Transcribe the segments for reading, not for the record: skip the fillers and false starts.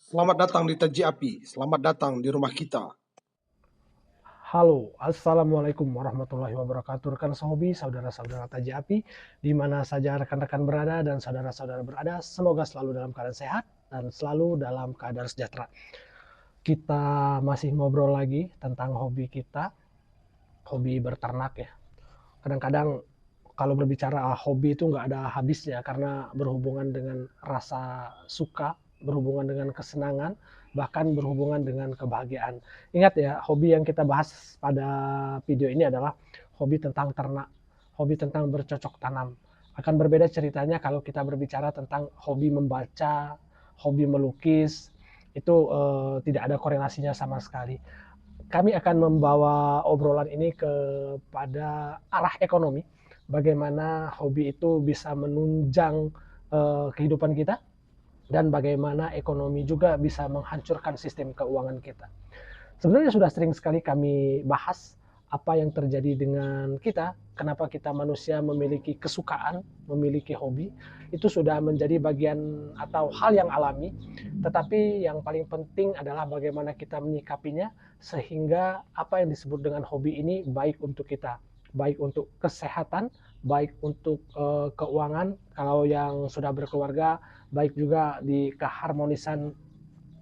Selamat datang di Taji Api, selamat datang di rumah kita. Halo, Assalamualaikum warahmatullahi wabarakatuh. Rekan sehobi, saudara-saudara Taji Api, di mana saja rekan-rekan berada dan saudara-saudara berada, semoga selalu dalam keadaan sehat dan selalu dalam keadaan sejahtera. Kita masih ngobrol lagi tentang hobi kita, hobi berternak ya. Kadang-kadang kalau berbicara hobi itu nggak ada habisnya karena berhubungan dengan rasa suka, berhubungan dengan kesenangan, bahkan berhubungan dengan kebahagiaan. Ingat ya, hobi yang kita bahas pada video ini adalah hobi tentang ternak, hobi tentang bercocok tanam. Akan berbeda ceritanya kalau kita berbicara tentang hobi membaca, hobi melukis, itu tidak ada korelasinya sama sekali. Kami akan membawa obrolan ini kepada arah ekonomi, bagaimana hobi itu bisa menunjang kehidupan kita dan bagaimana ekonomi juga bisa menghancurkan sistem keuangan kita. Sebenarnya sudah sering sekali kami bahas apa yang terjadi dengan kita, kenapa kita manusia memiliki kesukaan, memiliki hobi, itu sudah menjadi bagian atau hal yang alami, tetapi yang paling penting adalah bagaimana kita menyikapinya, sehingga apa yang disebut dengan hobi ini baik untuk kita, baik untuk kesehatan, baik untuk keuangan, kalau yang sudah berkeluarga, baik juga di keharmonisan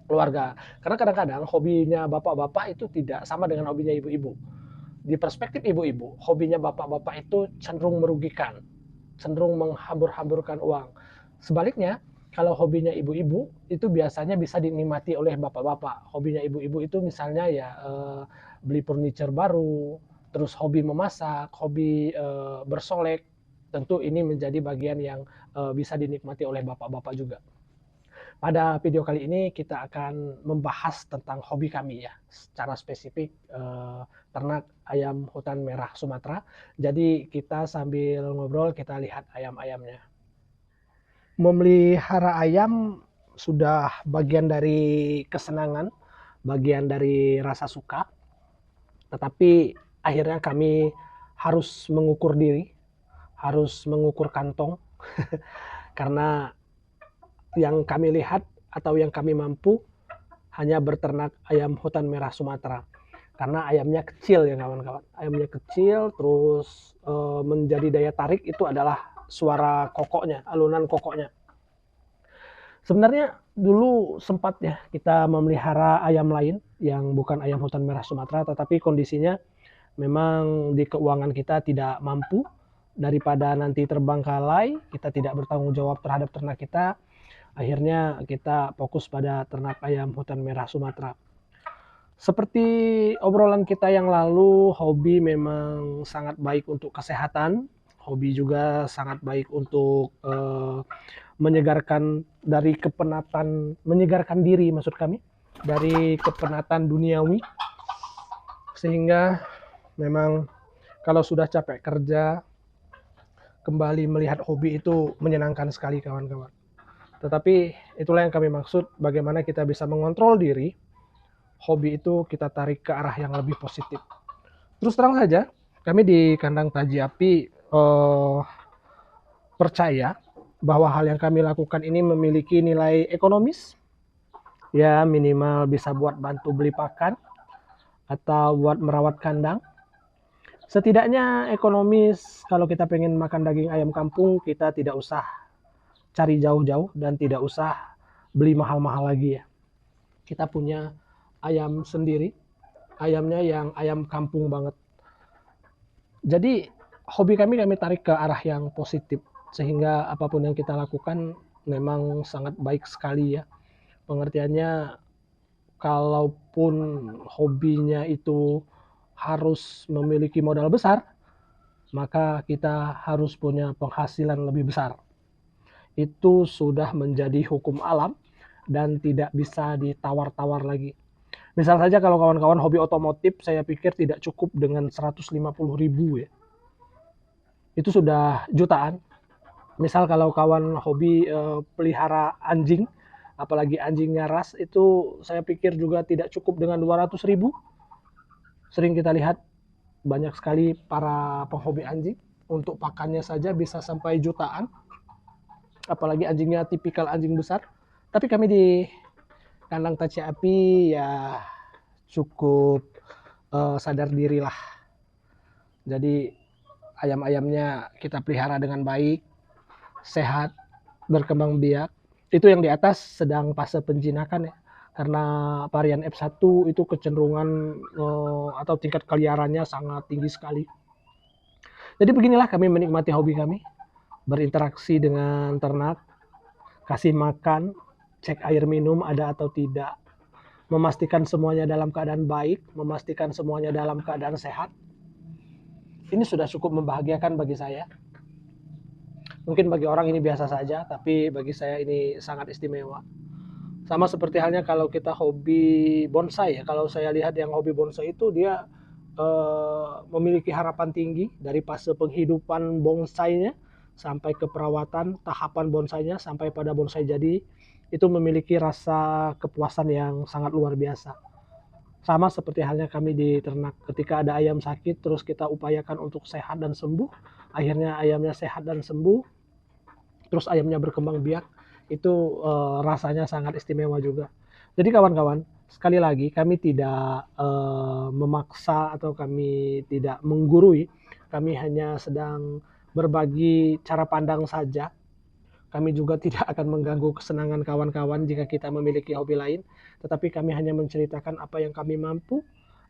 keluarga. Karena kadang-kadang hobinya bapak-bapak itu tidak sama dengan hobinya ibu-ibu. Di perspektif ibu-ibu, hobinya bapak-bapak itu cenderung merugikan, cenderung menghambur-hamburkan uang. Sebaliknya, kalau hobinya ibu-ibu itu biasanya bisa dinikmati oleh bapak-bapak. Hobinya ibu-ibu itu misalnya ya beli furniture baru, terus hobi memasak, hobi bersolek. Tentu ini menjadi bagian yang bisa dinikmati oleh bapak-bapak juga. Pada video kali ini kita akan membahas tentang hobi kami ya, secara spesifik ternak ayam hutan merah Sumatera. Jadi kita sambil ngobrol kita lihat ayam-ayamnya. Memelihara ayam sudah bagian dari kesenangan, bagian dari rasa suka, tetapi akhirnya kami harus mengukur diri, harus mengukur kantong, karena yang kami lihat atau yang kami mampu hanya berternak ayam hutan merah Sumatera. Karena ayamnya kecil ya kawan-kawan. Ayamnya kecil, terus menjadi daya tarik itu adalah suara kokoknya, alunan kokoknya. Sebenarnya dulu sempat ya kita memelihara ayam lain yang bukan ayam hutan merah Sumatera, tetapi kondisinya memang di keuangan kita tidak mampu, daripada nanti terbengkalai, kita tidak bertanggung jawab terhadap ternak kita, akhirnya kita fokus pada ternak ayam hutan merah Sumatera. Seperti obrolan kita yang lalu, hobi memang sangat baik untuk kesehatan, hobi juga sangat baik untuk menyegarkan dari kepenatan, menyegarkan diri maksud kami, dari kepenatan duniawi, sehingga memang kalau sudah capek kerja, kembali melihat hobi itu menyenangkan sekali kawan-kawan. Tetapi itulah yang kami maksud, bagaimana kita bisa mengontrol diri, hobi itu kita tarik ke arah yang lebih positif. Terus terang saja, kami di kandang Taji Api percaya bahwa hal yang kami lakukan ini memiliki nilai ekonomis, ya minimal bisa buat bantu beli pakan atau buat merawat kandang. Setidaknya ekonomis, kalau kita pengen makan daging ayam kampung, kita tidak usah cari jauh-jauh dan tidak usah beli mahal-mahal lagi ya. Kita punya ayam sendiri, ayamnya yang ayam kampung banget. Jadi hobi kami tarik ke arah yang positif, sehingga apapun yang kita lakukan memang sangat baik sekali ya. Pengertiannya, kalaupun hobinya itu harus memiliki modal besar, maka kita harus punya penghasilan lebih besar. Itu sudah menjadi hukum alam dan tidak bisa ditawar-tawar lagi. Misal saja kalau kawan-kawan hobi otomotif, saya pikir tidak cukup dengan 150.000 ya. Itu sudah jutaan. Misal kalau kawan hobi pelihara anjing, apalagi anjingnya ras, itu saya pikir juga tidak cukup dengan 200.000. Sering kita lihat banyak sekali para penghobi anjing, untuk pakannya saja bisa sampai jutaan, apalagi anjingnya tipikal anjing besar. Tapi kami di kandang taci api ya cukup sadar diri lah. Jadi ayam-ayamnya kita pelihara dengan baik, sehat, berkembang biak. Itu yang di atas sedang fase penjinakan ya. Karena varian F1 itu kecenderungan atau tingkat keliarannya sangat tinggi sekali. Jadi beginilah kami menikmati hobi kami, berinteraksi dengan ternak, kasih makan, cek air minum ada atau tidak, memastikan semuanya dalam keadaan baik, memastikan semuanya dalam keadaan sehat. Ini sudah cukup membahagiakan bagi saya. Mungkin bagi orang ini biasa saja, tapi bagi saya ini sangat istimewa. Sama seperti halnya kalau kita hobi bonsai ya. Kalau saya lihat yang hobi bonsai itu dia memiliki harapan tinggi dari fase penghidupan bonsainya sampai ke perawatan, tahapan bonsainya sampai pada bonsai jadi. Itu memiliki rasa kepuasan yang sangat luar biasa. Sama seperti halnya kami di ternak. Ketika ada ayam sakit terus kita upayakan untuk sehat dan sembuh, akhirnya ayamnya sehat dan sembuh, terus ayamnya berkembang biak, itu rasanya sangat istimewa juga. Jadi kawan-kawan, sekali lagi kami tidak memaksa atau kami tidak menggurui, kami hanya sedang berbagi cara pandang saja. Kami juga tidak akan mengganggu kesenangan kawan-kawan jika kita memiliki hobi lain, tetapi kami hanya menceritakan apa yang kami mampu,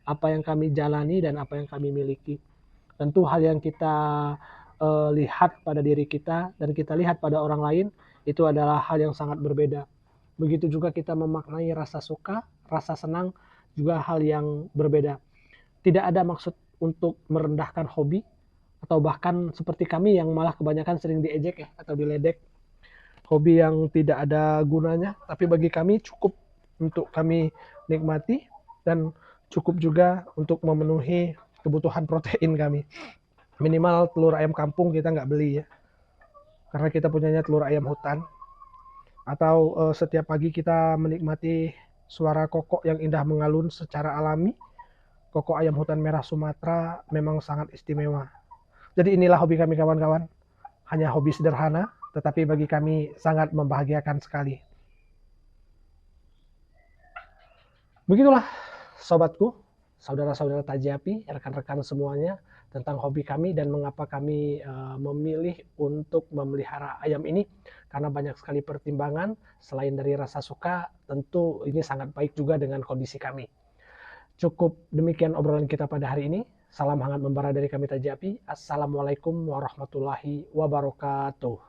apa yang kami jalani, dan apa yang kami miliki. Tentu hal yang kita lihat pada diri kita dan kita lihat pada orang lain itu adalah hal yang sangat berbeda. Begitu juga kita memaknai rasa suka, rasa senang juga hal yang berbeda. Tidak ada maksud untuk merendahkan hobi atau bahkan seperti kami yang malah kebanyakan sering diejek ya atau diledek. Hobi yang tidak ada gunanya, tapi bagi kami cukup untuk kami nikmati dan cukup juga untuk memenuhi kebutuhan protein kami. Minimal telur ayam kampung kita nggak beli ya, karena kita punyanya telur ayam hutan. Atau setiap pagi kita menikmati suara kokok yang indah mengalun secara alami. Kokok ayam hutan merah Sumatera memang sangat istimewa. Jadi inilah hobi kami kawan-kawan. Hanya hobi sederhana, tetapi bagi kami sangat membahagiakan sekali. Begitulah sobatku, saudara-saudara taji api, rekan-rekan semuanya, tentang hobi kami dan mengapa kami memilih untuk memelihara ayam ini. Karena banyak sekali pertimbangan, selain dari rasa suka, tentu ini sangat baik juga dengan kondisi kami. Cukup demikian obrolan kita pada hari ini. Salam hangat membara dari kami taji api. Assalamualaikum warahmatullahi wabarakatuh.